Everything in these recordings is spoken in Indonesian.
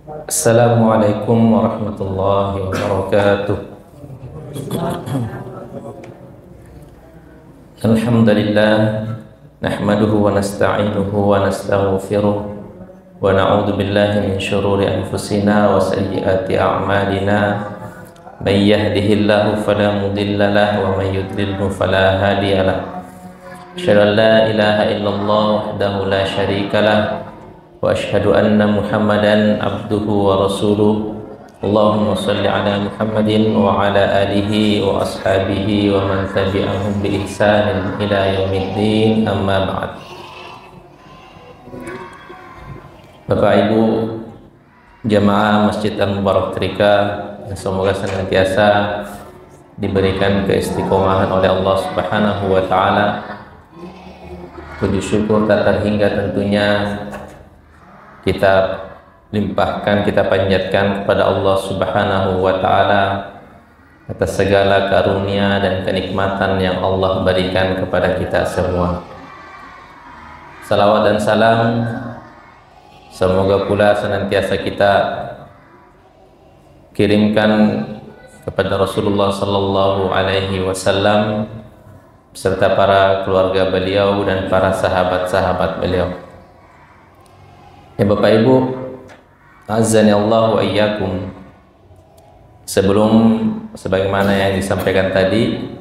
Assalamualaikum warahmatullahi wabarakatuh. Alhamdulillah, nahmaduhu wa nasta'inuhu wa nastaghfiruh wa na'udzu billahi min syururi anfusina wa sayyiati a'malina. May yahdihillahu fala mudilla lahu wa may yudlilhu fala hadiya lahu. Asyhadu an la ilaha illallah wahdahu la syarika lah wa asyhadu anna Muhammadan abduhu wa rasuluh. Allahumma salli ala Muhammadin wa ala alihi wa ashabihi wa man tabi'ahum bi ihsanin ila yaumiddin, amma ba'd. Bapak Ibu jamaah Masjid Al-Mubarak Trika, semoga senantiasa diberikan keistiqomahan oleh Allah Subhanahu wa taala. Puji syukur tak terhingga tentunya kita limpahkan, kita panjatkan kepada Allah Subhanahu wa ta'ala atas segala karunia dan kenikmatan yang Allah berikan kepada kita semua. Salawat dan salam semoga pula senantiasa kita kirimkan kepada Rasulullah sallallahu alaihi wasallam serta para keluarga beliau dan para sahabat-sahabat beliau. Ya Bapak Ibu, azani Allah wa iyyakum. Sebagaimana yang disampaikan tadi,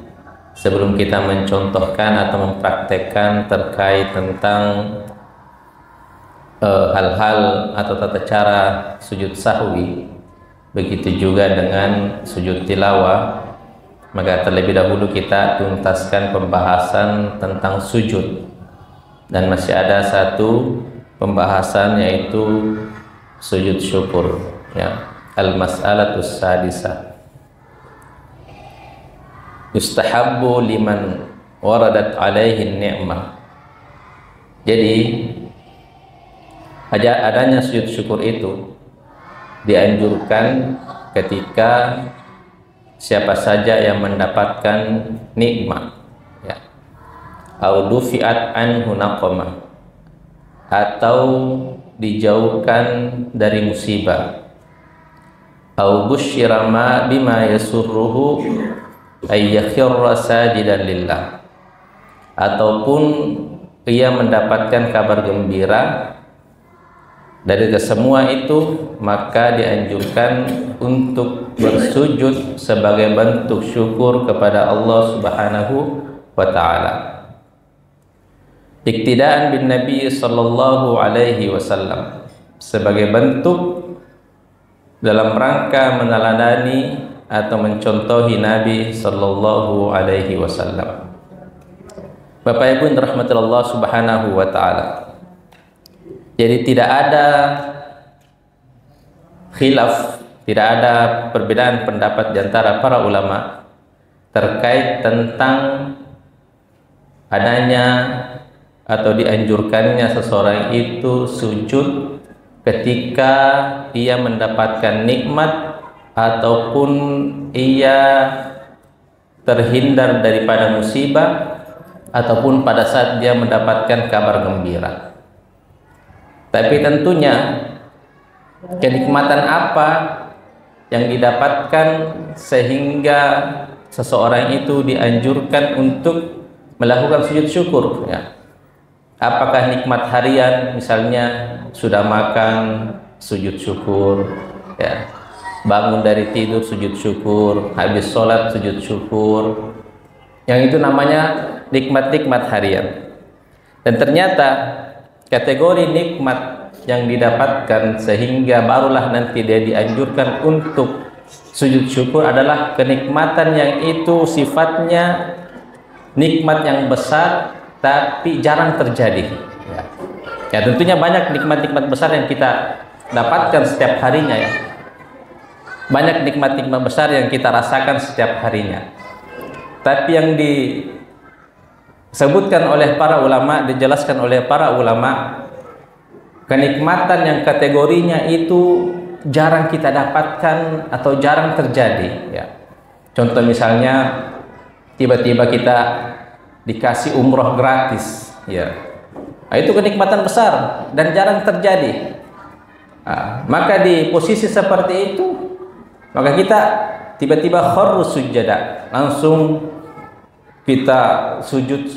sebelum kita mencontohkan atau mempraktekkan terkait tentang hal-hal atau tata cara sujud sahwi, begitu juga dengan sujud tilawah, maka terlebih dahulu kita tuntaskan pembahasan tentang sujud. Dan masih ada satu pembahasan, yaitu sujud syukur, ya. Al-mas'alatus sadisah. Yustahabbu liman waradat alaihi ni'mah. Jadi adanya sujud syukur itu dianjurkan ketika siapa saja yang mendapatkan nikmat, ya, au dufi'at anhu naqamah, atau dijauhkan dari musibah, au busyira ma bima yasurruhu ay yakhirra sajidan lillah, ataupun ia mendapatkan kabar gembira. Dari kesemua itu maka dianjurkan untuk bersujud sebagai bentuk syukur kepada Allah Subhanahu wa ta'ala. Iktidaan bin Nabi sallallahu alaihi wasallam, sebagai bentuk dalam rangka meneladani atau mencontohi Nabi sallallahu alaihi wasallam. Bapak Ibu yang dirahmati Allah Subhanahu wa taala. Jadi tidak ada khilaf, tidak ada perbedaan pendapat di antara para ulama terkait tentang adanya atau dianjurkannya seseorang itu sujud ketika ia mendapatkan nikmat ataupun ia terhindar daripada musibah ataupun pada saat dia mendapatkan kabar gembira. Tapi tentunya kenikmatan apa yang didapatkan sehingga seseorang itu dianjurkan untuk melakukan sujud syukur, ya. Apakah nikmat harian, misalnya sudah makan sujud syukur, ya, bangun dari tidur sujud syukur, habis sholat sujud syukur, yang itu namanya nikmat-nikmat harian. Dan ternyata kategori nikmat yang didapatkan sehingga barulah nanti dia dianjurkan untuk sujud syukur adalah kenikmatan yang itu sifatnya nikmat yang besar tapi jarang terjadi, ya. Ya, tentunya banyak nikmat-nikmat besar yang kita dapatkan setiap harinya, ya. Banyak nikmat-nikmat besar yang kita rasakan setiap harinya. Tapi yang disebutkan oleh para ulama, dijelaskan oleh para ulama, kenikmatan yang kategorinya itu jarang kita dapatkan atau jarang terjadi, ya. Contoh misalnya tiba-tiba kita dikasih umroh gratis, ya. Nah, itu kenikmatan besar dan jarang terjadi. Maka di posisi seperti itu, maka kita tiba-tiba kharru sujada, langsung kita sujud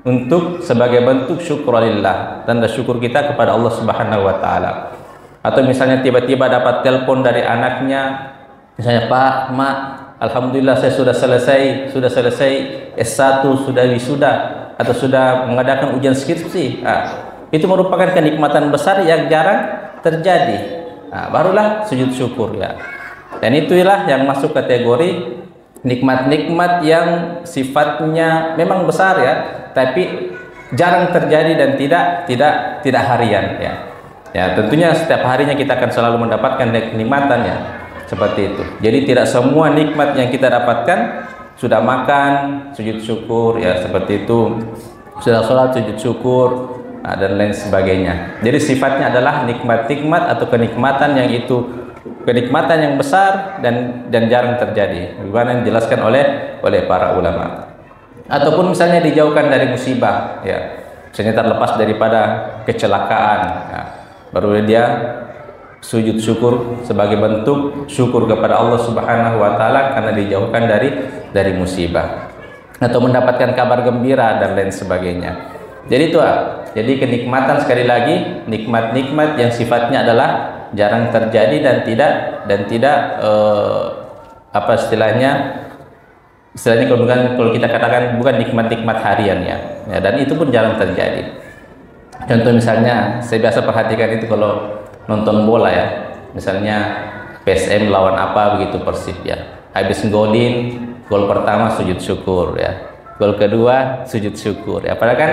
untuk sebagai bentuk syukurillah, tanda syukur kita kepada Allah Subhanahu wa taala. Atau misalnya tiba-tiba dapat telepon dari anaknya, misalnya, "Pak, Mak, alhamdulillah saya sudah selesai S1, sudah wisuda atau sudah mengadakan ujian skripsi." Itu merupakan kenikmatan besar yang jarang terjadi. Barulah sujud syukur ya. Dan itulah yang masuk kategori nikmat-nikmat yang sifatnya memang besar ya, tapi jarang terjadi dan tidak harian ya. Ya, tentunya setiap harinya kita akan selalu mendapatkan kenikmatan ya, seperti itu. Jadi tidak semua nikmat yang kita dapatkan, sudah makan sujud syukur ya, seperti itu, sudah sholat sujud syukur, dan lain sebagainya. Jadi sifatnya adalah nikmat-nikmat atau kenikmatan yang itu kenikmatan yang besar dan jarang terjadi. Bagaimana yang dijelaskan oleh para ulama. Ataupun misalnya dijauhkan dari musibah ya, misalnya terlepas daripada kecelakaan ya, baru dia sujud syukur sebagai bentuk syukur kepada Allah Subhanahu wa taala karena dijauhkan dari musibah, atau mendapatkan kabar gembira dan lain sebagainya. Jadi itu, jadi kenikmatan, sekali lagi, nikmat-nikmat yang sifatnya adalah jarang terjadi dan tidak apa istilahnya kalau kita katakan bukan nikmat-nikmat harian ya, dan itu pun jarang terjadi. Contoh misalnya, saya biasa perhatikan itu kalau nonton bola ya, misalnya PSM lawan apa begitu, Persib ya, habis golin, gol pertama sujud syukur ya, gol kedua sujud syukur ya, padahal kan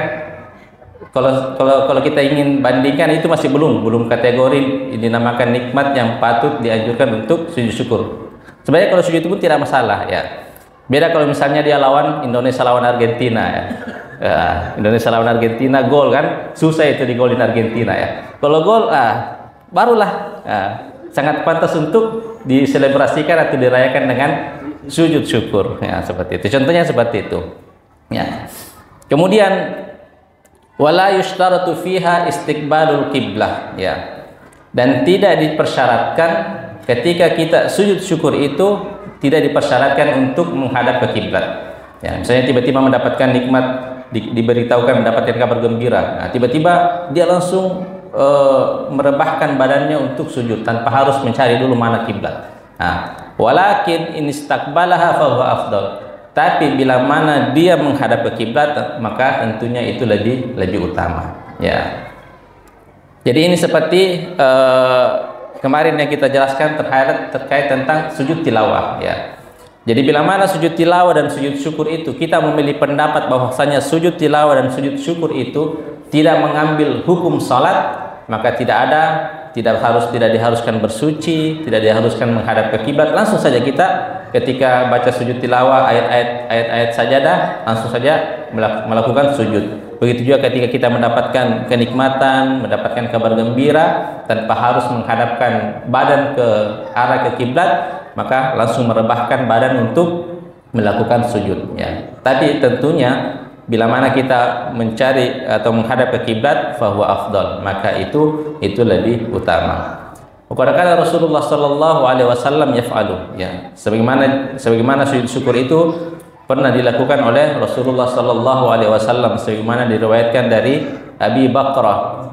kalau kita ingin bandingkan itu masih belum kategori dinamakan nikmat yang patut dianjurkan untuk sujud syukur. Sebenarnya kalau sujud pun tidak masalah ya. Beda kalau misalnya dia lawan Indonesia lawan Argentina ya. Indonesia lawan Argentina gol kan, susah itu digolin Argentina ya. Kalau gol barulah sangat pantas untuk diselebrasikan atau dirayakan dengan sujud syukur ya, seperti itu. Contohnya seperti itu. Ya. Kemudian wala yushtaratu fiha istiqbalul qiblah ya. Dan tidak dipersyaratkan ketika kita sujud syukur itu tidak dipersyaratkan untuk menghadap ke kiblat. Ya, misalnya tiba-tiba mendapatkan nikmat, diberitahukan mendapatkan kabar gembira. Nah, tiba-tiba dia langsung merebahkan badannya untuk sujud tanpa harus mencari dulu mana kiblat. Nah, walakin in istaqbalaha fa huwa afdal. Tapi bila mana dia menghadap ke kiblat, maka tentunya itu lebih utama. Ya. Jadi ini seperti kemarin yang kita jelaskan terkait tentang sujud tilawah ya. Jadi bila mana sujud tilawah dan sujud syukur itu kita memilih pendapat bahwasanya sujud tilawah dan sujud syukur itu tidak mengambil hukum salat, maka tidak diharuskan bersuci, tidak diharuskan menghadap ke kiblat, langsung saja kita ketika baca sujud tilawah ayat-ayat sajadah langsung saja melakukan sujud. Begitu juga ketika kita mendapatkan kenikmatan, mendapatkan kabar gembira tanpa harus menghadapkan badan ke arah ke kiblat, maka langsung merebahkan badan untuk melakukan sujud ya. Tapi tentunya bila mana kita mencari atau menghadap ke kiblat fahuwa afdal, maka itu lebih utama. Karena Rasulullah sallallahu alaihi wasallam yaf'alu ya. Sebagaimana sujud syukur itu pernah dilakukan oleh Rasulullah sallallahu alaihi wasallam, sebagaimana diriwayatkan dari Abi Bakrah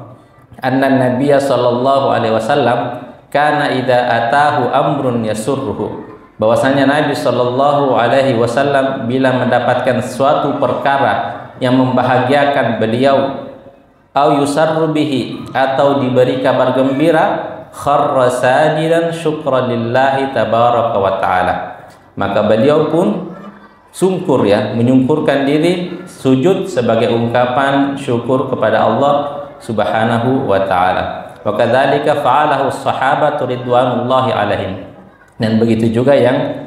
anna Nabiyya sallallahu alaihi wasallam kana idza atahu amrun yasurruhu, bahwasanya Nabi sallallahu alaihi wasallam bila mendapatkan suatu perkara yang membahagiakan beliau, au yusarru bihi, atau diberi kabar gembira, kharra sajidan syukran lillahi tabaraka wa taala, maka beliau pun sungkur ya, menyungkurkan diri sujud sebagai ungkapan syukur kepada Allah Subhanahu wa taala. Wa kadzalika fa'alahu as-sahabatu ridwanullahi alaihim. Dan begitu juga yang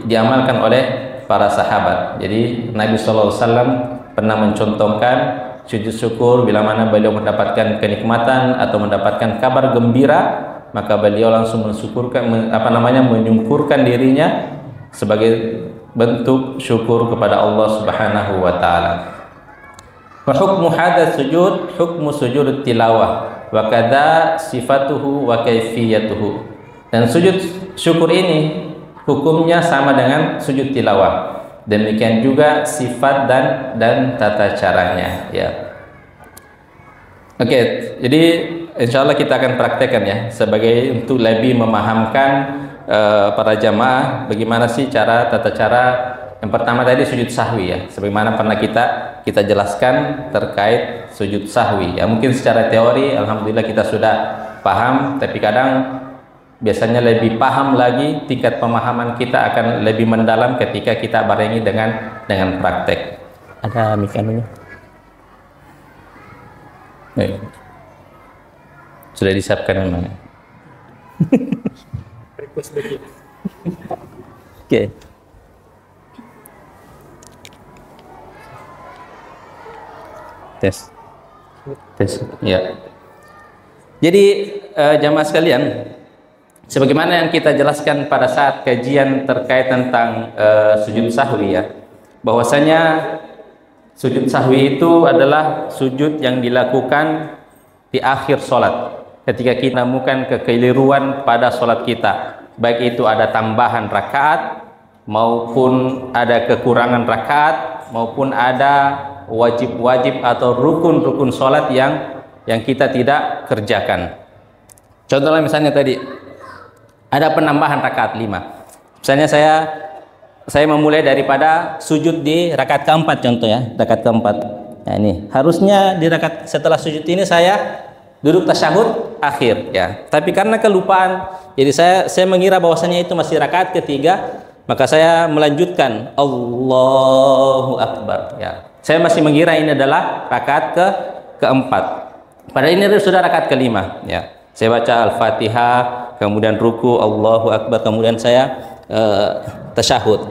diamalkan oleh para sahabat. Jadi Nabi sallallahu alaihi wasallam pernah mencontohkan sujud syukur bila mana beliau mendapatkan kenikmatan atau mendapatkan kabar gembira, maka beliau langsung menyungkurkan dirinya sebagai bentuk syukur kepada Allah Subhanahu wa taala. Wa hukmu hadzal sujud hukmu sujud tilawah. wa kadza sifatuhu wa kaifiyatuhu. Dan sujud syukur ini hukumnya sama dengan sujud tilawah. Demikian juga sifat dan tata caranya, ya. Oke, jadi insya Allah kita akan praktekkan ya, sebagai untuk lebih memahamkan para jamaah bagaimana sih tata cara. Yang pertama tadi sujud sahwi ya, sebagaimana pernah kita jelaskan terkait sujud sahwi ya. Mungkin secara teori alhamdulillah kita sudah paham, tapi kadang biasanya lebih paham lagi, tingkat pemahaman kita akan lebih mendalam ketika kita barengi dengan praktek. Ada mikanunya? Sudah disiapkan memang. Request lagi. Oke. Tes. Ya. Jadi jamaah sekalian, sebagaimana yang kita jelaskan pada saat kajian terkait tentang sujud sahwi ya, bahwasanya sujud sahwi itu adalah sujud yang dilakukan di akhir sholat ketika kita menemukan kekeliruan pada sholat kita, baik itu ada tambahan rakaat maupun ada kekurangan rakaat maupun ada wajib-wajib atau rukun-rukun sholat yang kita tidak kerjakan. Contohnya misalnya tadi ada penambahan rakaat 5. Misalnya saya memulai daripada sujud di rakaat keempat, contoh ya, rakaat keempat. Nah ini harusnya di rakaat setelah sujud ini saya duduk tasyahud akhir ya. Tapi karena kelupaan, jadi saya mengira bahwasanya itu masih rakaat ketiga, maka saya melanjutkan Allahu Akbar ya. Saya masih mengira ini adalah rakaat keempat. Padahal ini sudah rakaat kelima ya. Saya baca Al-Fatihah, kemudian ruku, Allahu Akbar, kemudian saya tasyahud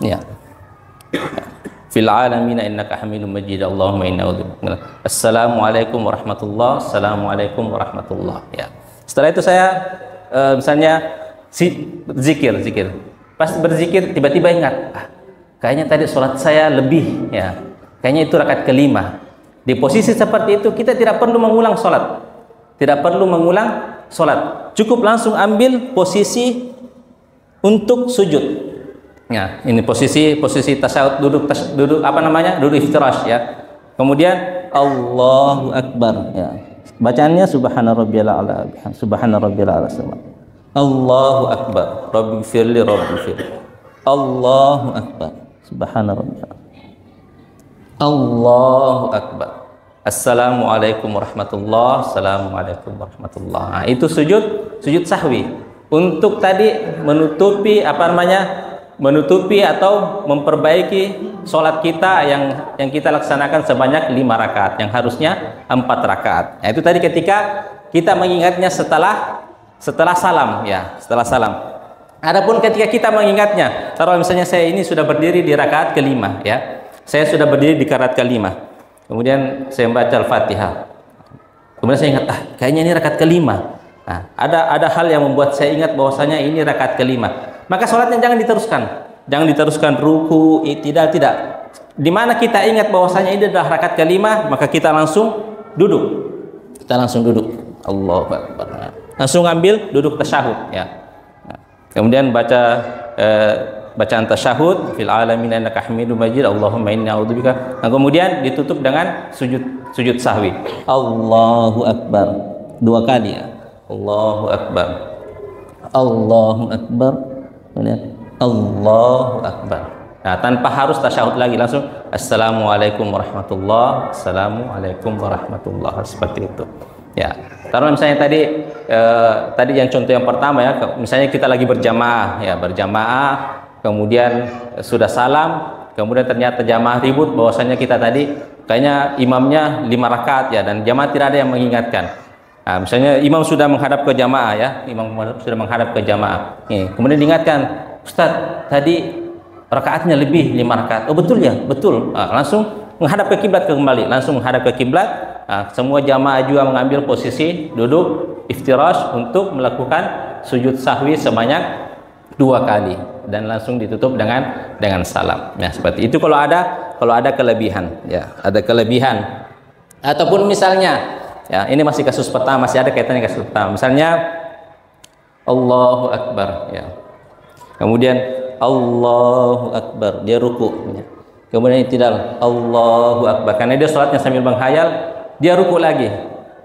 ya. Fil alamin innaka Hamidum Majid. Allahumma inna a'udzubika. Assalamualaikum warahmatullahi. Assalamualaikum warahmatullahi ya. Setelah itu saya misalnya zikir. Pas berzikir tiba-tiba ingat, kayaknya tadi sholat saya lebih ya. Kayaknya itu rakaat kelima. Di posisi seperti itu kita tidak perlu mengulang sholat. Tidak perlu mengulang sholat. Cukup langsung ambil posisi untuk sujud. Ya, ini posisi tasyahud, duduk apa namanya? Duduk iftirash ya. Kemudian Allahu Akbar ya. Bacaannya subhana rabbiyal a'la, subhana rabbiyal a'la. Allahu Akbar. Rabbighfirli. Allahu Akbar. Subhana rabbiyal a'la. Allahu Akbar. Assalamualaikum warahmatullahi. Assalamualaikum warahmatullahi. Nah, itu sujud sahwi. Untuk tadi menutupi menutupi atau memperbaiki sholat kita yang kita laksanakan sebanyak 5 rakaat yang harusnya 4 rakaat. Nah, itu tadi ketika kita mengingatnya setelah salam ya, setelah salam. Adapun ketika kita mengingatnya, taruh misalnya saya ini sudah berdiri di rakaat kelima ya. Saya sudah berdiri di rakaat kelima. Kemudian saya membaca Al-Fatihah. Kemudian saya ingat, kayaknya ini rakaat kelima. Nah, ada hal yang membuat saya ingat bahwasanya ini rakaat kelima. Maka sholatnya jangan diteruskan ruku, tidak. Di mana kita ingat bahwasanya ini adalah rakaat kelima, maka kita langsung duduk. Allahu Akbar. Langsung ambil duduk tasyahud ya. Nah, kemudian baca bacaan tasyahud fil alamin innaka Hamidum Majid. Allahumma inna a'udzubika. Nah, kemudian ditutup dengan sujud sahwi. Allahu Akbar. 2 kali ya. Allahu Akbar. Allahu Akbar. Kemudian Allahu Akbar. Nah, tanpa harus tasyahud lagi, langsung Assalamualaikum warahmatullahi. Assalamualaikum warahmatullahi, seperti itu. Ya. Karena misalnya tadi yang contoh yang pertama ya, misalnya kita lagi berjamaah, kemudian sudah salam, kemudian ternyata jamaah ribut bahwasanya kita tadi kayaknya imamnya 5 rakaat ya, dan jamaah tidak ada yang mengingatkan. Nah, misalnya imam sudah menghadap ke jamaah ya, Nih, kemudian diingatkan, Ustaz, tadi rakaatnya lebih 5 rakaat. Oh betul ya, betul. Nah, langsung menghadap ke kiblat kembali, Nah, semua jamaah juga mengambil posisi duduk iftirash untuk melakukan sujud sahwi sebanyak 2 kali dan langsung ditutup dengan salam. Ya, seperti itu kalau ada kelebihan ya, ada kelebihan. Ataupun misalnya Ya, ini masih kasus pertama, masih ada kaitannya kasus pertama. Misalnya Allahu Akbar, ya. Kemudian Allahu Akbar, dia ruku. Ya. Kemudian tidak Allahu Akbar, karena dia sholatnya sambil menghayal, dia ruku lagi.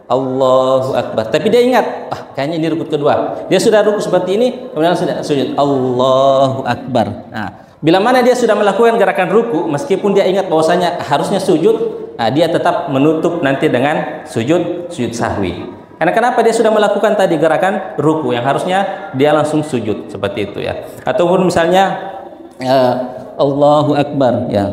Allahu Akbar. Tapi dia ingat, kayaknya ini rukun kedua. Dia sudah ruku seperti ini, kemudian sudah sujud. Allahu Akbar. Nah, bila mana dia sudah melakukan gerakan ruku, meskipun dia ingat bahwasanya harusnya sujud, dia tetap menutup nanti dengan sujud sahwi. Karena kenapa? Dia sudah melakukan tadi gerakan ruku yang harusnya dia langsung sujud seperti itu ya. Ataupun misalnya Allahu Akbar ya.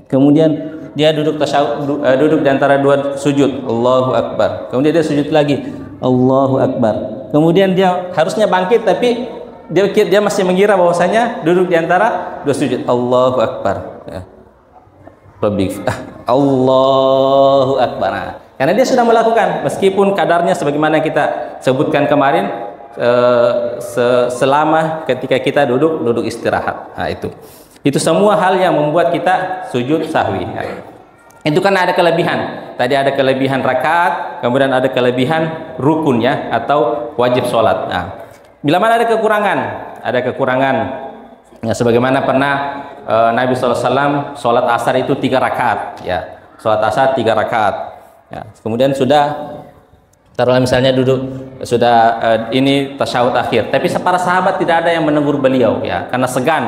Kemudian dia duduk tasyahud, duduk di antara dua sujud, Allahu Akbar. Kemudian dia sujud lagi, Allahu Akbar. Kemudian dia harusnya bangkit, tapi dia masih mengira bahwasanya duduk di antara dua sujud, Allahu Akbar. Ya. Allahu Akbar. Nah, karena dia sudah melakukan, meskipun kadarnya sebagaimana kita sebutkan kemarin, selama ketika kita duduk istirahat. Nah, itu semua hal yang membuat kita sujud sahwi. Itu karena ada kelebihan. Tadi ada kelebihan rakaat, kemudian ada kelebihan rukun ya, atau wajib sholat. Nah, bila mana ada kekurangan ya, sebagaimana pernah Nabi SAW sholat asar itu 3 rakaat ya, sholat asar 3 rakaat ya. Kemudian sudah taruhlah misalnya duduk sudah ini tasyahud akhir, tapi para sahabat tidak ada yang menegur beliau ya, karena segan.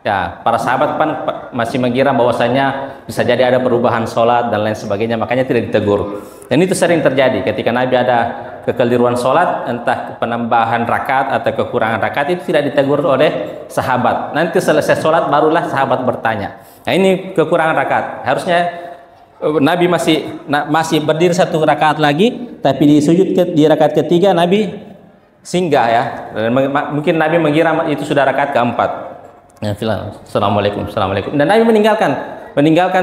Ya, para sahabat kan masih mengira bahwasanya bisa jadi ada perubahan sholat dan lain sebagainya, makanya tidak ditegur. Dan itu sering terjadi ketika Nabi ada kekeliruan sholat, entah penambahan rakaat atau kekurangan rakaat, itu tidak ditegur oleh sahabat. Nanti selesai sholat barulah sahabat bertanya. Nah, ini kekurangan rakaat. Harusnya Nabi masih berdiri 1 rakaat lagi, tapi di sujud di rakaat ketiga Nabi singgah ya. Mungkin Nabi mengira itu sudah rakaat keempat. Assalamualaikum. Dan Nabi meninggalkan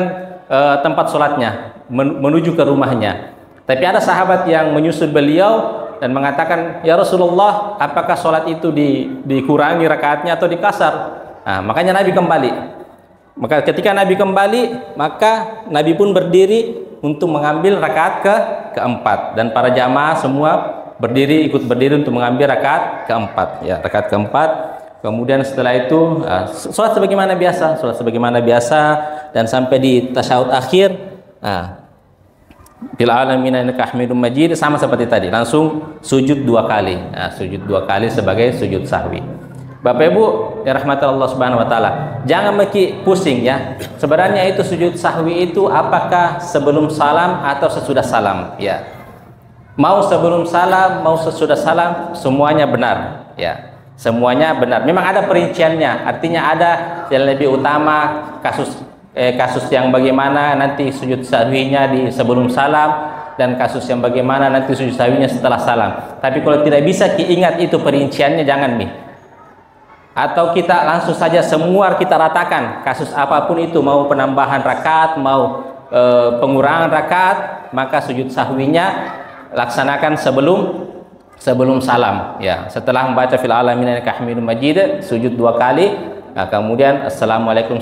tempat sholatnya, menuju ke rumahnya. Tapi ada sahabat yang menyusul beliau dan mengatakan, ya Rasulullah, apakah sholat itu dikurangi rakaatnya atau dikasar? Nah, makanya Nabi kembali. Maka ketika Nabi kembali, maka Nabi pun berdiri untuk mengambil rakaat keempat, dan para jamaah semua ikut berdiri untuk mengambil rakaat keempat. Ya, rakaat keempat. Kemudian setelah itu sholat sebagaimana biasa, dan sampai di tasyahud akhir, fil alamin innaka hamidum majid, sama seperti tadi, langsung sujud 2 kali. Sujud 2 kali sebagai sujud sahwi. Bapak Ibu ya rahmat Allah Subhanahu wa taala, jangan pusing ya. Sebenarnya itu sujud sahwi itu apakah sebelum salam atau sesudah salam ya. Mau sebelum salam, mau sesudah salam, semuanya benar ya. Semuanya benar. Memang ada perinciannya. Artinya ada yang lebih utama, kasus yang bagaimana nanti sujud sahwinya di sebelum salam, dan kasus yang bagaimana nanti sujud sahwinya setelah salam. Tapi kalau tidak bisa diingat itu perinciannya, jangan nih. Atau kita langsung saja semua kita ratakan, kasus apapun itu, mau penambahan rakaat, mau pengurangan rakaat, maka sujud sahwinya laksanakan sebelum salam ya. Setelah membaca fil alamin innaka hamidum majid, sujud 2 kali, kemudian assalamualaikum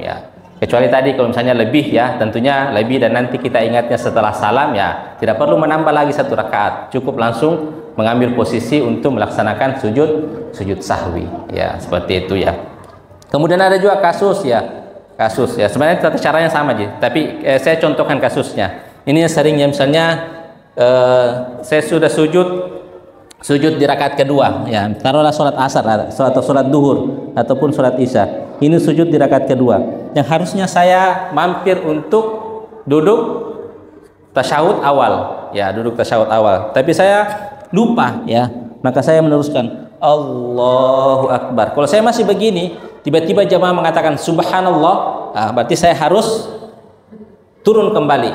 ya. Kecuali tadi kalau misalnya lebih ya, tentunya lebih, dan nanti kita ingatnya setelah salam ya, tidak perlu menambah lagi 1 rakaat, cukup langsung mengambil posisi untuk melaksanakan sujud sahwi ya, seperti itu ya. Kemudian ada juga kasus ya, sebenarnya tata caranya sama aja, tapi saya contohkan kasusnya. Ini yang sering ya, misalnya saya sudah sujud di rakaat kedua ya, taruhlah sholat asar atau sholat duhur ataupun sholat isya, ini sujud di rakaat kedua, yang harusnya saya mampir untuk duduk tasyahud awal ya, tapi saya lupa ya, maka saya meneruskan Allahu Akbar. Kalau saya masih begini, tiba-tiba jamaah mengatakan subhanallah, berarti saya harus turun kembali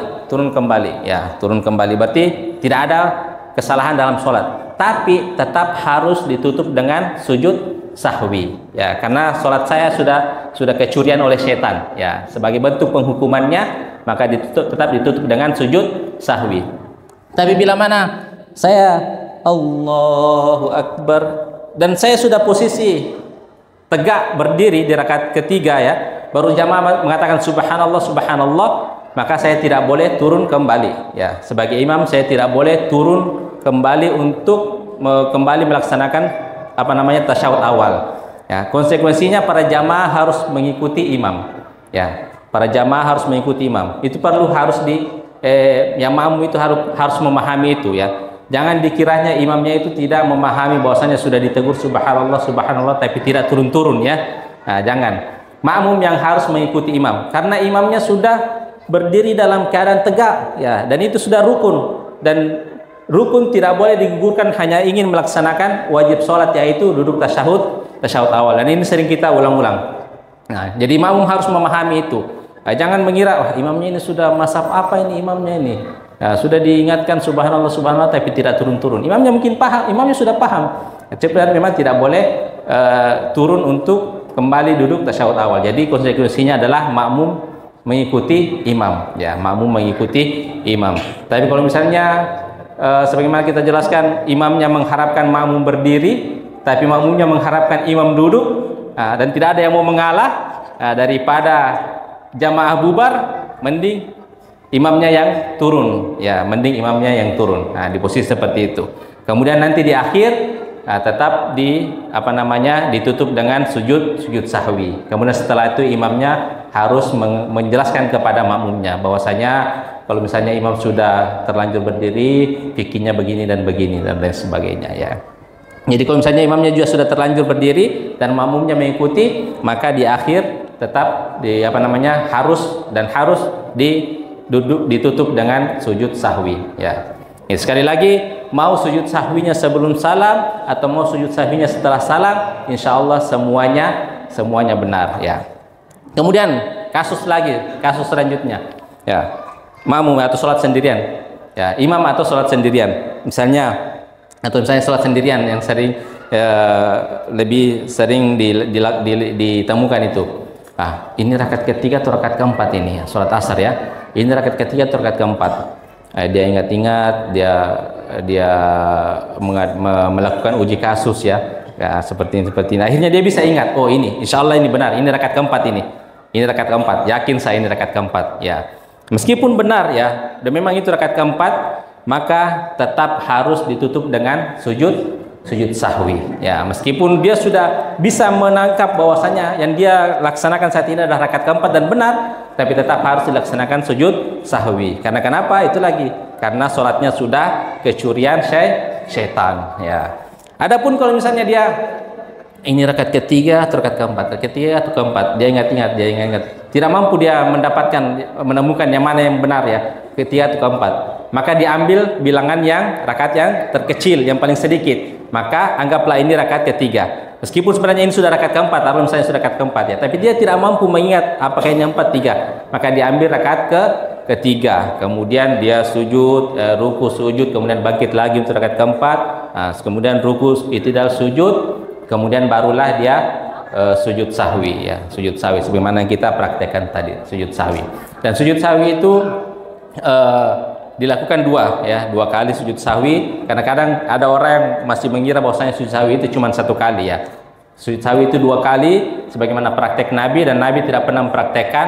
ya, berarti tidak ada kesalahan dalam sholat, tapi tetap harus ditutup dengan sujud sahwi ya, karena sholat saya sudah kecurian oleh setan ya. Sebagai bentuk penghukumannya, maka tetap ditutup dengan sujud sahwi. Tapi bila mana saya Allahu Akbar dan saya sudah posisi tegak berdiri di rakaat ketiga ya, baru jamaah mengatakan subhanallah, maka saya tidak boleh turun kembali. Ya, sebagai imam saya tidak boleh turun kembali untuk kembali melaksanakan tasyahud awal. Ya, konsekuensinya para jamaah harus mengikuti imam. Ya, para jamaah harus mengikuti imam. Itu harus yang makmum itu harus memahami itu ya. Jangan dikiranya imamnya itu tidak memahami bahwasanya sudah ditegur subhanallah subhanallah tapi tidak turun-turun ya. Nah, jangan. Makmum yang harus mengikuti imam karena imamnya sudah berdiri dalam keadaan tegak ya, dan itu sudah rukun, dan rukun tidak boleh digugurkan hanya ingin melaksanakan wajib sholat, yaitu duduk tasyahud awal, dan ini sering kita ulang-ulang. Nah, jadi makmum harus memahami itu. Nah, jangan mengira wah imamnya ini sudah mazhab apa ini imamnya ini. Nah, sudah diingatkan subhanallah subhanallah tapi tidak turun-turun. Imamnya mungkin paham, imamnya sudah paham. Tapi memang tidak boleh turun untuk kembali duduk tasyahud awal. Jadi konsekuensinya adalah makmum mengikuti imam. Ya, makmum mengikuti imam. Tapi kalau misalnya sebagaimana kita jelaskan, imamnya mengharapkan makmum berdiri, tapi makmumnya mengharapkan imam duduk, dan tidak ada yang mau mengalah, daripada jamaah bubar, mending imamnya yang turun, ya, mending imamnya yang turun. Nah, di posisi seperti itu. Kemudian nanti di akhir tetap ditutup dengan sujud sahwi. Kemudian setelah itu imamnya harus menjelaskan kepada makmumnya bahwasanya kalau misalnya imam sudah terlanjur berdiri, fikihnya begini dan lain sebagainya ya. Jadi kalau misalnya imamnya juga sudah terlanjur berdiri dan makmumnya mengikuti, maka di akhir tetap harus ditutup dengan sujud sahwi ya. Sekali lagi, mau sujud sahwinya sebelum salam atau mau sujud sahwinya setelah salam, insya Allah semuanya benar ya. Kemudian kasus selanjutnya ya, makmum atau sholat sendirian ya, imam atau sholat sendirian misalnya sholat sendirian yang lebih sering ditemukan itu. Ini rakaat ketiga atau rakaat keempat ini ya, sholat asar ya. Ini rakaat ketiga atau rakaat keempat. Dia ingat-ingat, dia melakukan uji kasus ya, seperti ini. Akhirnya dia bisa ingat, oh ini, insya Allah ini benar, ini rakaat keempat ini rakaat keempat, yakin saya ini rakaat keempat ya. Meskipun benar ya, dan memang itu rakaat keempat, maka tetap harus ditutup dengan sujud sahwi ya, meskipun dia sudah bisa menangkap bahwasanya yang dia laksanakan saat ini adalah rakaat keempat dan benar, tapi tetap harus dilaksanakan sujud sahwi. Karena kenapa? Itu lagi karena sholatnya sudah kecurian syaitan ya. Adapun kalau misalnya dia ini rakaat ketiga atau rakaat keempat, dia ingat tidak mampu dia menemukan yang mana yang benar ya, ketiga atau keempat, maka diambil bilangan yang rakaat yang terkecil, yang paling sedikit, maka anggaplah ini rakaat ketiga. Meskipun sebenarnya ini sudah rakaat keempat, atau misalnya sudah rakaat keempat ya, tapi dia tidak mampu mengingat apakah ini 4-3, maka diambil rakaat ketiga, kemudian dia sujud, ruku sujud, kemudian bangkit lagi untuk rakaat keempat, kemudian ruku itidal sujud, kemudian barulah dia sujud sahwi ya, sujud sahwi sebagaimana yang kita praktekkan tadi, sujud sahwi. Dan sujud sahwi itu dilakukan dua kali sujud sahwi, karena kadang ada orang yang masih mengira bahwasanya sujud sahwi itu cuma 1 kali ya. Sujud sahwi itu 2 kali sebagaimana praktek Nabi, dan Nabi tidak pernah mempraktekkan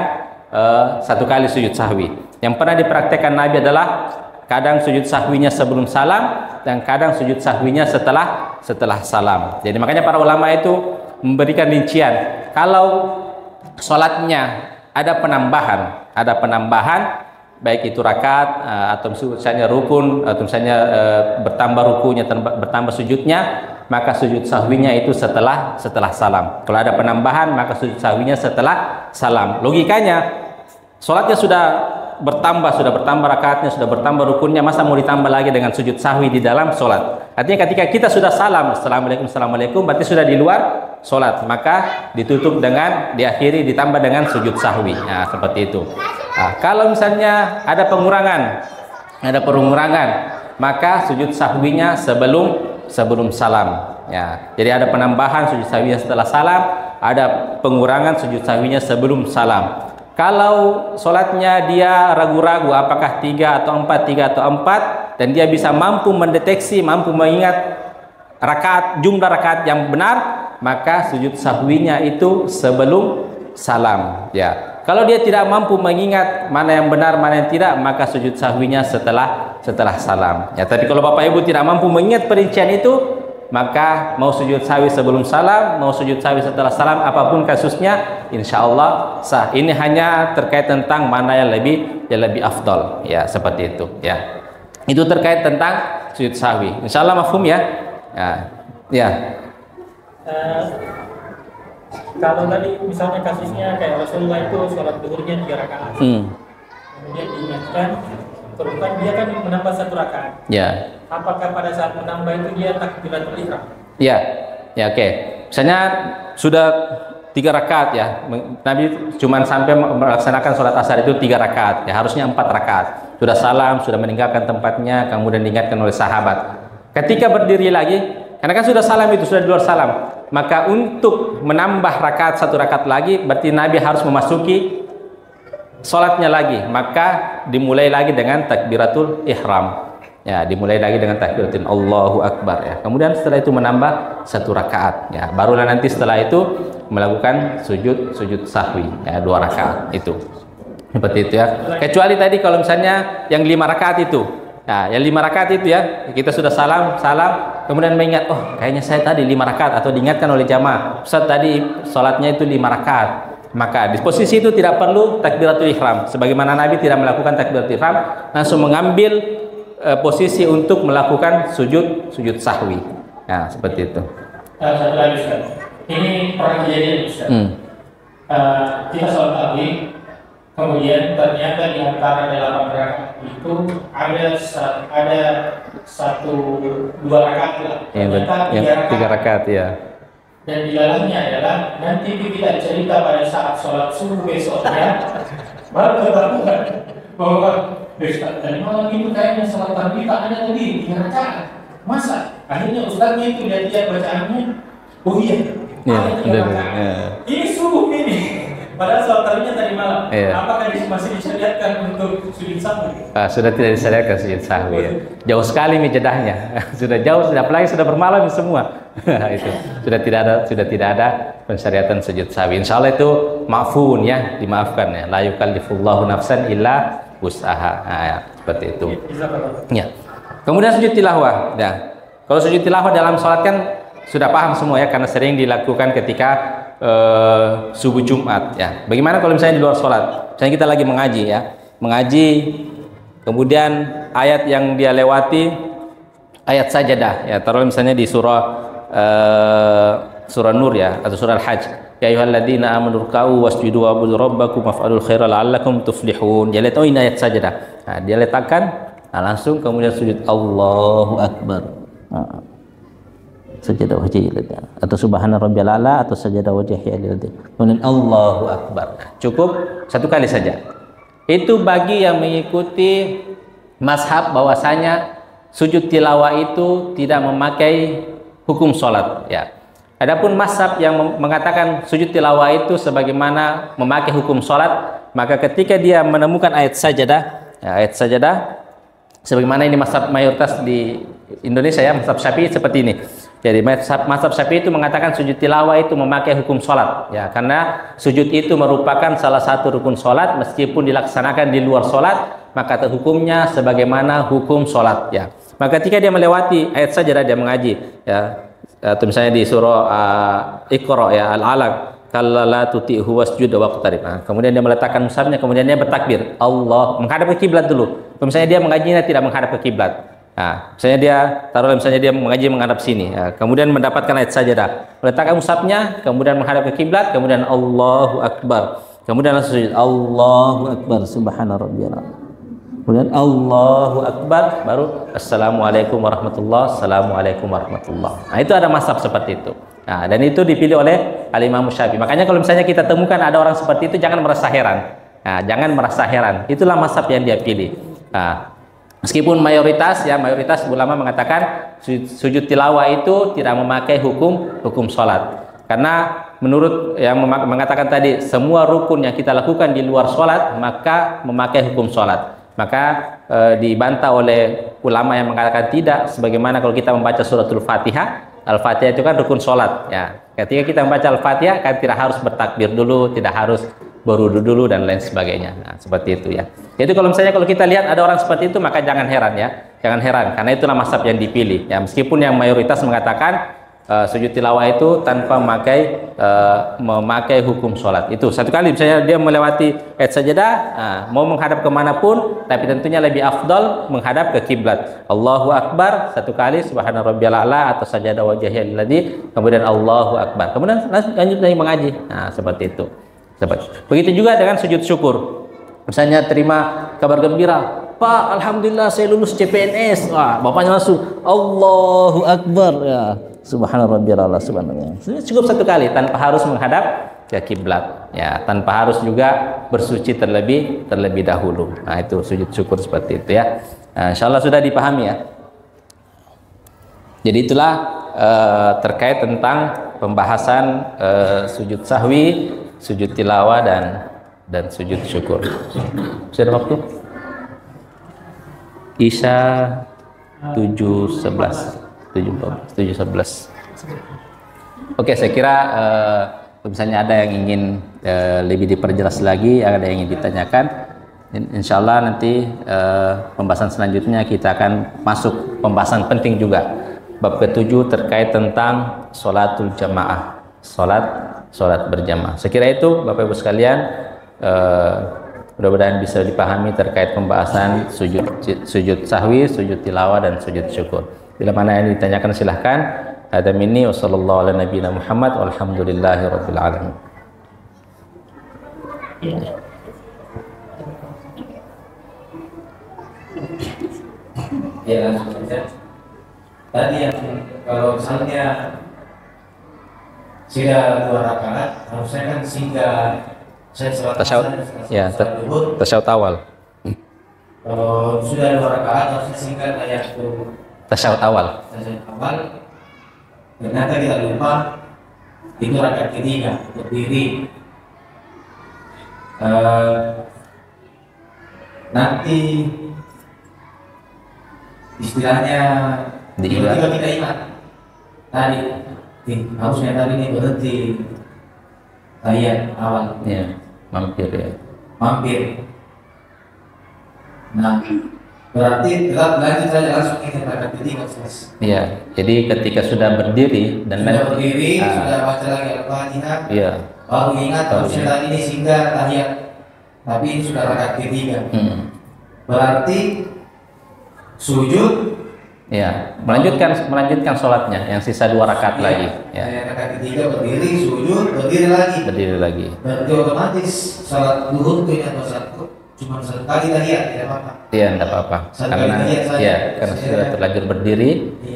1 kali sujud sahwi. Yang pernah dipraktekkan Nabi adalah kadang sujud sahwinya sebelum salam dan kadang sujud sahwinya setelah salam. Jadi makanya para ulama itu memberikan rincian, kalau sholatnya ada penambahan baik itu rakaat atau misalnya rukun atau misalnya bertambah rukunya, bertambah sujudnya, maka sujud sahwinya itu setelah salam. Kalau ada penambahan, maka sujud sahwinya setelah salam. Logikanya sholatnya sudah bertambah rakaatnya, sudah bertambah rukunnya, masa mau ditambah lagi dengan sujud sahwi di dalam sholat? Artinya ketika kita sudah salam, assalamualaikum, berarti sudah di luar sholat, maka ditutup dengan diakhiri ditambah dengan sujud sahwi. Nah, seperti itu. Kalau misalnya ada pengurangan, maka sujud sahwinya sebelum salam ya. Jadi ada penambahan sujud sahwinya setelah salam, ada pengurangan sujud sahwinya sebelum salam. Kalau sholatnya dia ragu-ragu apakah 3 atau 4, dan dia bisa mampu mendeteksi, mampu mengingat jumlah rakaat yang benar, maka sujud sahwinya itu sebelum salam ya. Kalau dia tidak mampu mengingat mana yang benar, mana yang tidak, maka sujud sahwinya setelah salam. Ya, tapi kalau Bapak Ibu tidak mampu mengingat perincian itu, maka mau sujud sahwi sebelum salam, mau sujud sahwi setelah salam, apapun kasusnya, insya Allah sah. Ini hanya terkait tentang mana yang lebih afdol, ya seperti itu. Ya, itu terkait tentang sujud sahwi. Insya Allah mafhum ya. Ya. Kalau tadi misalnya kasusnya kayak Rasulullah itu sholat duhurnya 3 rakaat, kemudian diingatkan, terus kan dia kan menambah 1 rakaat. Ya. Apakah pada saat menambah itu dia takbiratul ihram? Ya, ya oke. Misalnya sudah 3 rakaat ya, Nabi cuma sampai melaksanakan sholat asar itu 3 rakaat, ya harusnya 4 rakaat. Sudah salam, sudah meninggalkan tempatnya, kemudian diingatkan oleh sahabat. Ketika berdiri lagi, karena kan sudah salam itu, sudah di luar salam, maka untuk menambah rakaat 1 rakaat lagi, berarti Nabi harus memasuki sholatnya lagi, maka dimulai lagi dengan takbiratul ihram. Ya, dimulai lagi dengan takbiratul Allahu Akbar ya. Kemudian setelah itu menambah 1 rakaat ya. Barulah nanti setelah itu melakukan sujud sahwi ya, 2 rakaat itu. Seperti itu ya. Kecuali tadi kalau misalnya yang 5 rakaat itu. Ya, yang 5 rakaat itu ya, kita sudah salam, kemudian mengingat, oh kayaknya saya tadi 5 rakaat, atau diingatkan oleh jamaah, Ustaz tadi sholatnya itu 5 rakaat. Maka di posisi itu tidak perlu takbiratul ihram. Sebagaimana Nabi tidak melakukan takbiratul ihram, langsung mengambil posisi untuk melakukan sujud sahwi. Nah, seperti itu. Satu lagi Ustaz. Ini pernah kejadian Ustaz. Kita sholat tarawih, kemudian ternyata di antara 8 rakaat itu ada 1-2 rakaat lah. Ternyata 3 rakaat ya. Dan di dalamnya adalah nanti kita cerita pada saat sholat subuh besoknya, baru ketahuan bahwa tadi malam itu kayaknya sholat tarawih ada tadi 3 rakaat. Masa? Akhirnya ustaznya itu lihat bacaannya, oh iya, ada 3 rakaat. Ini subuh ini. Padahal sholat tarawihnya tadi malam. Apakah masih disyariatkan untuk sujud sahwi? Sudah tidak disyariatkan sujud sahwi ya. Jauh sekali nih jedahnya. Sudah jauh, apalagi sudah bermalam semua. Itu sudah tidak ada pensyariatan sujud sahwi. Insyaallah itu ma'fun ya, dimaafkan ya. La yukallifullahu nafsan illa wus'aha. Ya, seperti itu. Ya. Kemudian sujud tilawah. Ya. Kalau sujud tilawah dalam sholat kan sudah paham semua ya, karena sering dilakukan ketika subuh Jumat ya. Bagaimana kalau misalnya di luar sholat? Misalnya kita lagi mengaji, kemudian ayat yang dia lewati ayat sajadah ya. Taruh misalnya di surah Nur ya, atau surah Al-Hajj. Ya ayyuhalladzina amanu ruk'u wasjudu wa'budu rabbakum waf'alul khaira la'allakum tuflihun. Dia lihat, oh ini ayat sajadah. Nah, dia letakkan, langsung kemudian sujud Allahu Akbar. Sajadah wajhi atau subhana rabbiyal a'la atau sajadah wajhi kemudian Allahu Akbar. Cukup 1 kali saja. Itu bagi yang mengikuti mazhab bahwasanya sujud tilawah itu tidak memakai hukum sholat ya. Adapun mazhab yang mengatakan sujud tilawah itu sebagaimana memakai hukum sholat, maka ketika dia menemukan ayat sajadah ya, ayat sajadah sebagaimana ini mazhab mayoritas di Indonesia ya, mazhab Syafi'i seperti ini. Jadi mazhab Syafi'i itu mengatakan sujud tilawah itu memakai hukum sholat ya, karena sujud itu merupakan salah satu rukun sholat, meskipun dilaksanakan di luar sholat maka hukumnya sebagaimana hukum sholat ya. Maka ketika dia melewati ayat sajadah, dia mengaji ya, atau misalnya di surah Iqra ya, Al-Alaq, kalla la tuti'hu wasjud waqtarib. Nah, kemudian dia meletakkan mushafnya, kemudian dia bertakbir Allah, menghadap ke kiblat dulu. Misalnya dia mengajinya tidak menghadap ke kiblat. Nah, misalnya dia taruhlah misalnya dia mengaji menghadap sini, ya, kemudian mendapatkan ayat sajadah, meletakkan mushafnya, kemudian menghadap ke kiblat, kemudian Allahu Akbar, kemudian langsung sujud Allahu Akbar subhana rabbiyal a'la, kemudian Allahu Akbar, baru Assalamualaikum warahmatullahi, Assalamualaikum warahmatullahi. Nah, itu ada mazhab seperti itu. Nah, dan itu dipilih oleh Al-Imam Syafi'i. Makanya kalau misalnya kita temukan ada orang seperti itu, jangan merasa heran. Nah, jangan merasa heran. Itulah mazhab yang dia pilih. Nah, meskipun mayoritas ulama mengatakan sujud tilawah itu tidak memakai hukum sholat, karena menurut yang mengatakan tadi semua rukun yang kita lakukan di luar sholat maka memakai hukum sholat. Maka dibantah oleh ulama yang mengatakan tidak, sebagaimana kalau kita membaca suratul Fatihah, Al-Fatihah itu kan rukun sholat ya. Ketika kita membaca Al-Fatihah kan tidak harus bertakbir dulu, tidak harus berwudu dulu dan lain sebagainya. Nah, seperti itu ya. Jadi kalau misalnya kalau kita lihat ada orang seperti itu, maka jangan heran ya. Jangan heran karena itulah mazhab yang dipilih. Ya, meskipun yang mayoritas mengatakan sujud tilawah itu tanpa memakai hukum sholat. Itu satu kali misalnya dia melewati ayat sajadah, mau menghadap kemanapun, tapi tentunya lebih afdal menghadap ke kiblat. Allahu Akbar satu kali, subhana rabbiyal a'la atau sajadah wajhiyal ladzi, kemudian Allahu Akbar, kemudian lanjut lagi mengaji. Nah, seperti itu. Begitu juga dengan sujud syukur. Misalnya terima kabar gembira, Pak, alhamdulillah saya lulus CPNS. Wah, bapaknya langsung Allahu Akbar ya. Subhanallah, subhanallah. Cukup satu kali tanpa harus menghadap ke kiblat. Ya, tanpa harus juga bersuci terlebih dahulu. Nah, itu sujud syukur seperti itu ya. Nah, insyaallah sudah dipahami ya. Jadi itulah terkait tentang pembahasan sujud sahwi, sujud tilawah dan sujud syukur. Sudah waktu? Isya 7.11. 7.11. Oke, saya kira misalnya ada yang ingin lebih diperjelas lagi, ada yang ingin ditanyakan, insya Allah nanti pembahasan selanjutnya kita akan masuk pembahasan penting juga, bab ke-7 terkait tentang sholatul jamaah, sholat berjamaah. Saya kira itu Bapak Ibu sekalian, mudah-mudahan bisa dipahami terkait pembahasan sujud sahwi, sujud tilawah dan sujud syukur. Bila mana yang ditanyakan silahkan. Hadza minni wa sallallahu ala nabiyina Muhammad walhamdulillahi rabbil alamin. Ya, langsung saja. Tadi yang kalau misalnya sudah 2 rakaat, harusnya kan sehingga saya sholat tasyahud, ya, tasyahud awal. Kalau sudah 2 rakaat harusnya singkat tayatul tasyahud awal. Ternyata kita lupa itu rakaat ketiga berdiri. Nanti istilahnya tiba-tiba kita ingat tadi harusnya tadi ini berhenti tahiyat awal. Ya, mampir ya. Mampir. Nah, berarti tetap lanjut saja langsung ke rakaat ketiga. Iya, jadi ketika sudah berdiri dan berdiri sudah baca lagi Al-Fatihah. Iya. Baru ingat harusnya tadi ini singgah tahiyat, tapi ini sudah rakaat ketiga. Berarti sujud. Ya, melanjutkan sholatnya yang sisa 2 rakaat lagi. Ya. Rakaat ketiga berdiri, sujud, berdiri lagi. Berarti otomatis sholat duhur itu yang cuma 1 kali tahiyat, tidak apa-apa. Iya, tidak apa-apa. Karena sudah terlanjur berdiri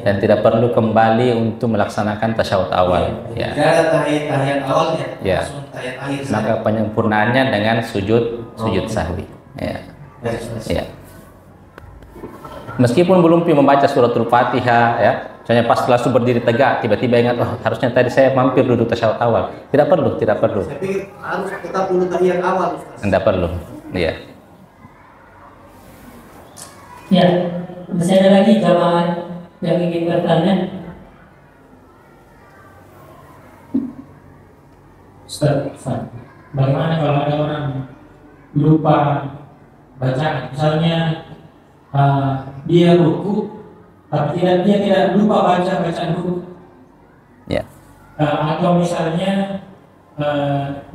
dan tidak perlu kembali untuk melaksanakan tasyahud awal. Ya. Tidak ada tahiyat awalnya. Ya. Tahiyat akhir. Maka penyempurnaannya dengan sujud sahwi. Ya. Ya. Meskipun belum membaca suratul Fatihah, ya, misalnya pas langsung berdiri tegak, tiba-tiba ingat, harusnya tadi saya mampir duduk tasyahud awal. Tidak perlu. Saya pikir harus tetap dulu tahiyat awal, Ustaz. Tidak perlu. Iya. Ya, masih ada lagi jamaah yang ingin bertanya? Ustaz, bagaimana kalau ada orang lupa bacaan, misalnya dia ruku, tapi dia tidak lupa bacaan ruku. Ya. Atau misalnya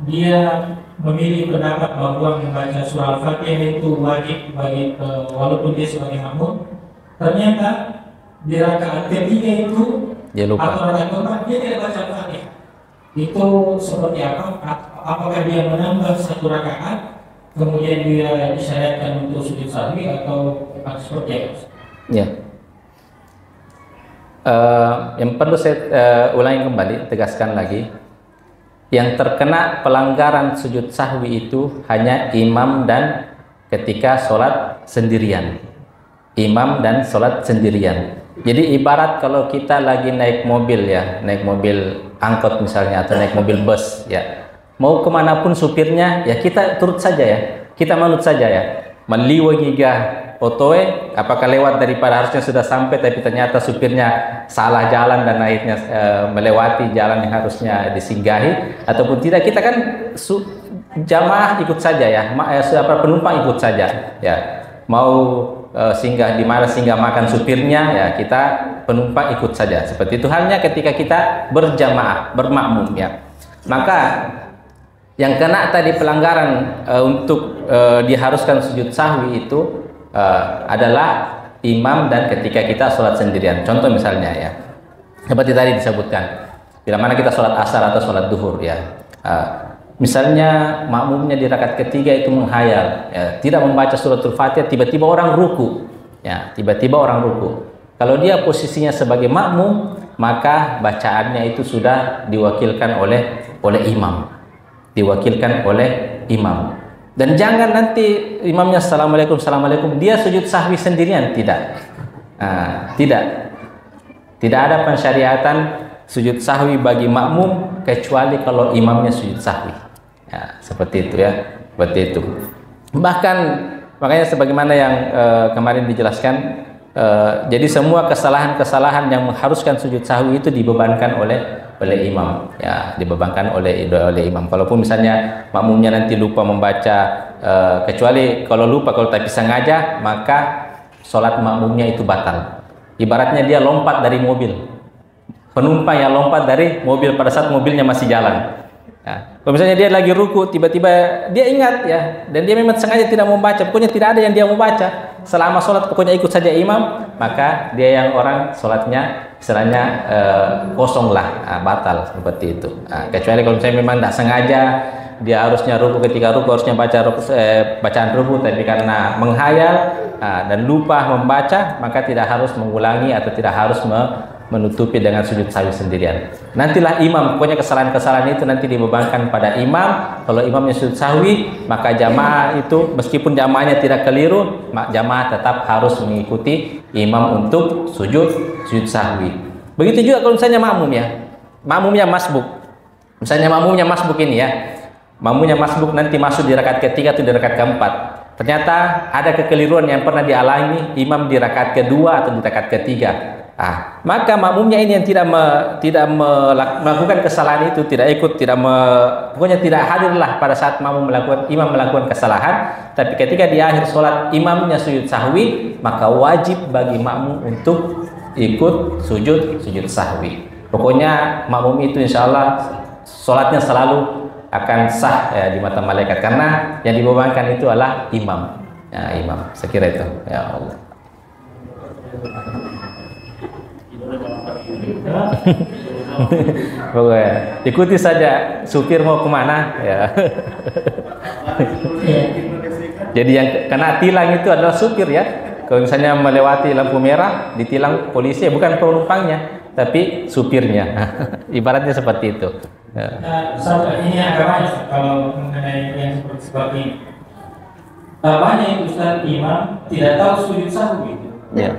dia memilih pendapat bahwa membaca surah Al-Fatihah itu wajib bagi walaupun dia sebagai makmum, ternyata di rakaat ketiga itu dia lupa. Atau rakaat keempat dia tidak baca Al-Fatihah. Itu seperti apa? Apakah dia menambah 1 rakaat kemudian dia disyariatkan untuk sujud sahwi atau seperti apa? Ya. Yang perlu saya ulangi kembali, tegaskan lagi. Yang terkena pelanggaran sujud sahwi itu hanya imam dan ketika sholat sendirian. Imam dan sholat sendirian. Jadi ibarat kalau kita lagi naik mobil ya, naik mobil angkot misalnya atau naik mobil bus ya, mau kemanapun supirnya ya kita turut saja ya, kita manut saja ya. Meliwagiga otoe, apakah lewat daripada harusnya sudah sampai tapi ternyata supirnya salah jalan dan akhirnya melewati jalan yang harusnya disinggahi ataupun tidak, kita kan jamaah ikut saja ya, siapa penumpang ikut saja ya. Mau singgah di mana singgah makan supirnya ya, kita penumpang ikut saja. Seperti itu halnya ketika kita berjamaah, bermakmum ya. Maka yang kena tadi pelanggaran untuk diharuskan sujud sahwi itu adalah imam dan ketika kita sholat sendirian. Contoh misalnya ya, seperti tadi disebutkan, bila mana kita sholat asar atau sholat duhur ya, misalnya makmumnya di rakaat ketiga itu menghayal, ya, tidak membaca suratul Fatihah, tiba-tiba orang ruku, ya, tiba-tiba orang ruku. Kalau dia posisinya sebagai makmum, maka bacaannya itu sudah diwakilkan oleh imam, diwakilkan oleh imam. Dan jangan nanti imamnya assalamualaikum, assalamualaikum, dia sujud sahwi sendirian, tidak, tidak ada pensyariatan sujud sahwi bagi makmum kecuali kalau imamnya sujud sahwi. Ya, seperti itu ya, seperti itu. Bahkan makanya sebagaimana yang kemarin dijelaskan, jadi semua kesalahan-kesalahan yang mengharuskan sujud sahwi itu dibebankan oleh imam, ya, dibebankan oleh imam. Kalaupun misalnya makmumnya nanti lupa membaca, kecuali kalau lupa, kalau tapi sengaja, maka sholat makmumnya itu batal. Ibaratnya dia lompat dari mobil, penumpang yang lompat dari mobil pada saat mobilnya masih jalan. Ya. Kalau misalnya dia lagi ruku, tiba-tiba dia ingat ya, dan dia memang sengaja tidak mau baca, pokoknya tidak ada yang dia mau baca selama sholat, pokoknya ikut saja imam, maka dia yang orang sholatnya istilahnya kosong lah, batal seperti itu. Kecuali kalau misalnya memang tidak sengaja, dia harusnya ruku, ketika ruku harusnya baca bacaan ruku, tapi karena menghayal dan lupa membaca, maka tidak harus mengulangi atau tidak harus menutupi dengan sujud sahwi sendirian. Nantilah imam, pokoknya kesalahan-kesalahan itu nanti dibebankan pada imam. Kalau imamnya sujud sahwi, maka jamaah itu meskipun jamaahnya tidak keliru, jamaah tetap harus mengikuti imam untuk sujud sahwi. Begitu juga kalau misalnya makmum ya, makmumnya masbuk. Misalnya makmumnya masbuk ini ya, makmumnya masbuk nanti masuk di rakaat ketiga atau di rakaat keempat. Ternyata ada kekeliruan yang pernah dialami imam di rakaat kedua atau di rakaat ketiga. Maka makmumnya ini yang tidak melakukan kesalahan itu, tidak ikut, pokoknya tidak hadirlah pada saat imam melakukan kesalahan. Tapi ketika di akhir sholat imamnya sujud sahwi, maka wajib bagi makmum untuk ikut sujud sahwi. Pokoknya makmum itu insya Allah sholatnya selalu akan sah ya, di mata malaikat, karena yang dibebankan itu adalah imam. Ya, imam. Saya kira itu. Ya Allah. Pokoknya ikuti saja supir mau kemana ya. Jadi yang kena tilang itu adalah supir ya. Kalau misalnya melewati lampu merah ditilang polisi, bukan penumpangnya tapi supirnya. Ibaratnya seperti itu ya. Ini agak banyak kalau mengenai yang seperti ini. Banyak Ustaz imam tidak tahu sujud sahwi. Ya.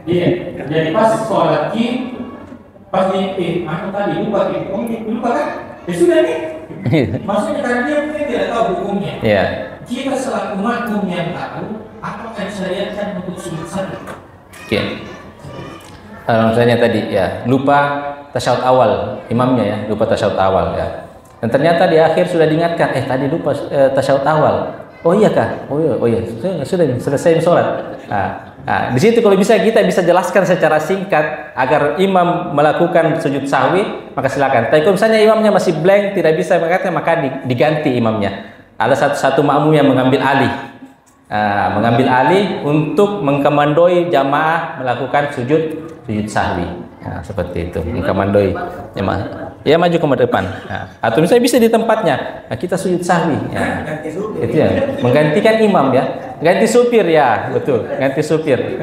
Iya, jadi pas sholat pas aku tadi lupa kan? Ya sudah nih. Maksudnya karena dia mungkin tidak tahu hukumnya. Iya. Kita selaku makmum yang tahu, apakah disyariatkan untuk sujud sahwi? Oke. Misalnya tadi ya, lupa tasyahud awal imamnya ya, lupa tasyahud awal ya. Dan ternyata di akhir sudah diingatkan, tadi lupa tasyahud awal. Oh iya kah? Oh iya. Sudah selesai sholat. Di situ kalau kita bisa jelaskan secara singkat agar imam melakukan sujud sahwi, maka silakan. Tapi kalau misalnya imamnya masih blank, tidak bisa maka diganti imamnya. Ada satu makmum yang mengambil alih untuk mengkomandoi jamaah melakukan sujud sahwi. Seperti itu, mengkomandoi jamaah. Ya maju ke depan. Atau misalnya bisa di tempatnya. Kita sujud sahwi. Itu ya, menggantikan imam ya. Ganti supir ya, betul. Ganti supir.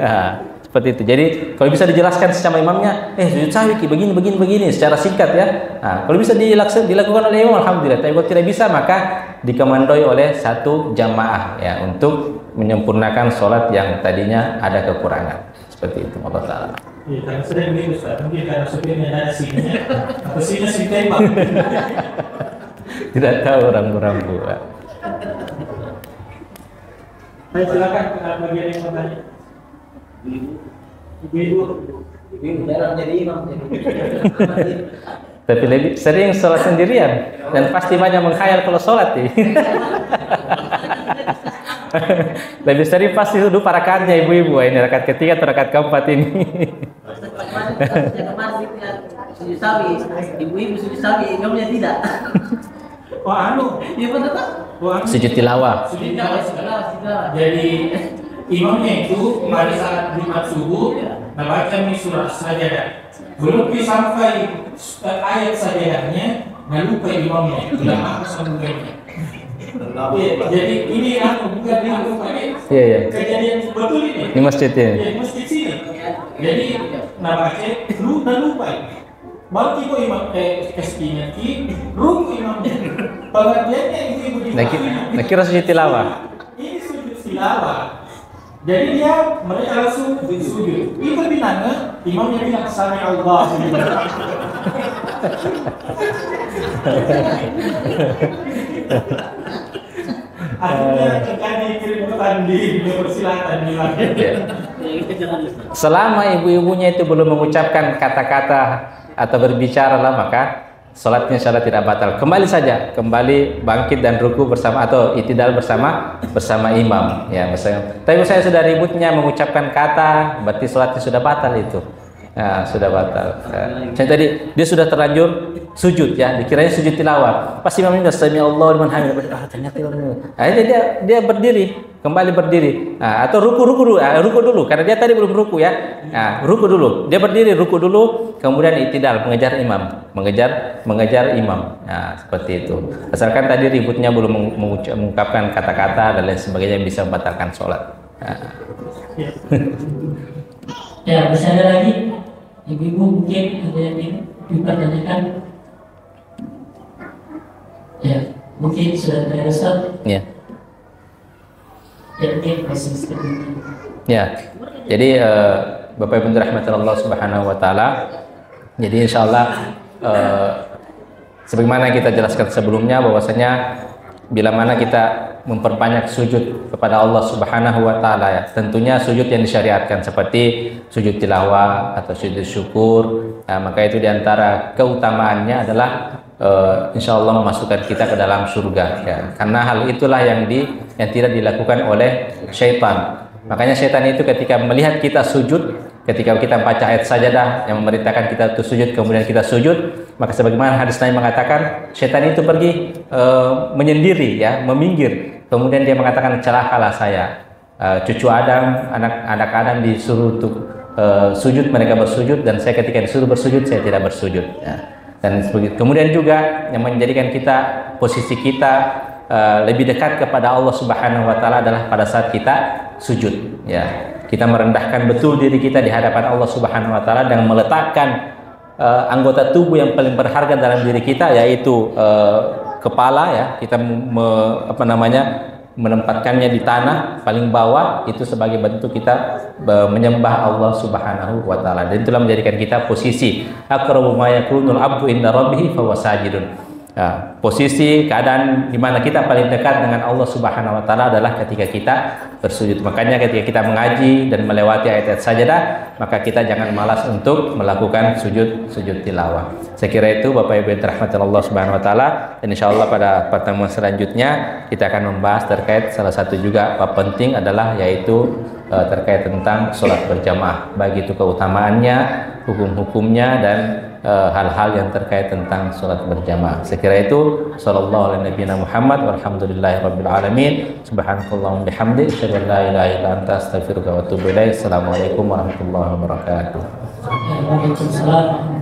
Seperti itu. Jadi kalau bisa dijelaskan secara imamnya, sujud sahwi begini secara singkat ya. Kalau bisa dilakukan oleh imam, alhamdulillah. Tapi kalau tidak bisa, maka dikomandoi oleh satu jamaah ya untuk menyempurnakan sholat yang tadinya ada kekurangan. Seperti itu. Allah Ta'ala. Iya, karena sering begitu Ustaz. Mungkin karena supirnya ada sininya, atau sini si tembak. Tidak tahu orang-orang buat. Baik, silakan bagian yang bertanya. Ibu. Jarang jadi imam. Tapi lebih sering sholat sendirian dan pasti banyak menghayal kalau sholat nih. Lebih sering pasti duduk rakaatnya ibu-ibu ini rakaat ketiga atau rakaat keempat ini. Sujud sawi, ibu-ibu sujud sawi, imamnya tidak. Wah, Iya betul tak? Sujud tilawah. Sujud tilawah. Jadi imamnya itu pada saat Jumat subuh, membaca surah sajadah. Belum sampai ayat sajadahnya, nggak lupa imamnya, tidak apa sambungannya. Jadi ini bukan dilakukan Iya. kejadian betul ini. Di masjid ya. Di masjid sini. Jadi namanya lupa. Baru tiba imam keskinya ruku imamnya. Pengertiannya ibu-ibu di Nah kira sujud tilawah. Ini sujud tilawah. Jadi mereka langsung sujud. Itu bilangnya imamnya bilang sami Allah. Akhirnya kami kirim pesan di persilatan bilang. Selama ibu-ibunya itu belum mengucapkan kata-kata atau berbicara lah, maka sholatnya insya Allah tidak batal. Kembali saja, kembali bangkit dan ruku bersama atau itidal bersama imam. Ya, misalnya. Tapi saya sudah ributnya mengucapkan kata, berarti sholatnya sudah batal itu. Ya, sudah batal. Ya. Saya tadi dia sudah terlanjur sujud ya, dikiranya sujud tilawah. Pas imamnya sudah sami Allah liman hamidah. Ternyata akhirnya dia berdiri, kembali berdiri. Nah, atau ruku dulu karena dia tadi belum ruku ya. Nah, ruku dulu. Dia berdiri ruku dulu, kemudian itidal mengejar imam, mengejar imam. Nah, seperti itu. Asalkan tadi ributnya belum mengungkapkan kata-kata dan lain sebagainya yang bisa membatalkan sholat. Nah. Ya, masih ada lagi ibu-ibu mungkin ada yang dipertanyakan. Ya, mungkin sudah ada Ustaz. Ya. Ya, mungkin masih seperti itu. Ya. Jadi Bapak Ibu rahmati Allah Subhanahu wa taala. Jadi insyaallah sebagaimana kita jelaskan sebelumnya bahwasanya bila mana kita memperbanyak sujud kepada Allah Subhanahu wa taala ya, tentunya sujud yang disyariatkan seperti sujud tilawah atau sujud syukur, maka itu diantara keutamaannya adalah insya Allah memasukkan kita ke dalam surga ya. Karena hal itulah yang tidak dilakukan oleh syaitan. Makanya syaitan itu ketika melihat kita sujud, ketika kita baca ayat sajadah yang memerintahkan kita untuk sujud, kemudian kita sujud, maka sebagaimana hadis Nabi mengatakan, syaitan itu pergi menyendiri ya, meminggir. Kemudian dia mengatakan, celakalah saya, cucu Adam, anak Adam disuruh untuk sujud, mereka bersujud, dan saya ketika disuruh bersujud, saya tidak bersujud ya. Dan kemudian juga yang menjadikan posisi kita lebih dekat kepada Allah Subhanahu wa taala adalah pada saat kita sujud ya. Kita merendahkan betul diri kita di hadapan Allah Subhanahu wa taala dan meletakkan anggota tubuh yang paling berharga dalam diri kita, yaitu kepala ya. Kita menempatkannya di tanah paling bawah, itu sebagai bentuk kita menyembah Allah Subhanahu wa taala. Dan itulah menjadikan kita posisi aqrabu ma yakunul abdu inda rabbih fa huwa sajidun. Ya, posisi keadaan di mana kita paling dekat dengan Allah Subhanahu wa taala adalah ketika kita bersujud. Makanya ketika kita mengaji dan melewati ayat-ayat sajadah, maka kita jangan malas untuk melakukan sujud tilawah. Saya kira itu Bapak Ibu yang dirahmati Allah Subhanahu wa taala, dan insyaallah pada pertemuan selanjutnya kita akan membahas terkait salah satu juga bab penting adalah yaitu terkait tentang sholat berjamaah, baik itu keutamaannya, hukum-hukumnya, dan hal-hal yang terkait tentang sholat berjamaah. Saya kira itu. Sallallahu alaihi nabiyina Muhammad walhamdulillahi rabbil alamin. Subhanakallahumma bihamdik, asyhadu an la ilaha illa anta, astaghfiruka wa atubu ilaik. Assalamualaikum warahmatullahi wabarakatuh. Waalaikumsalam.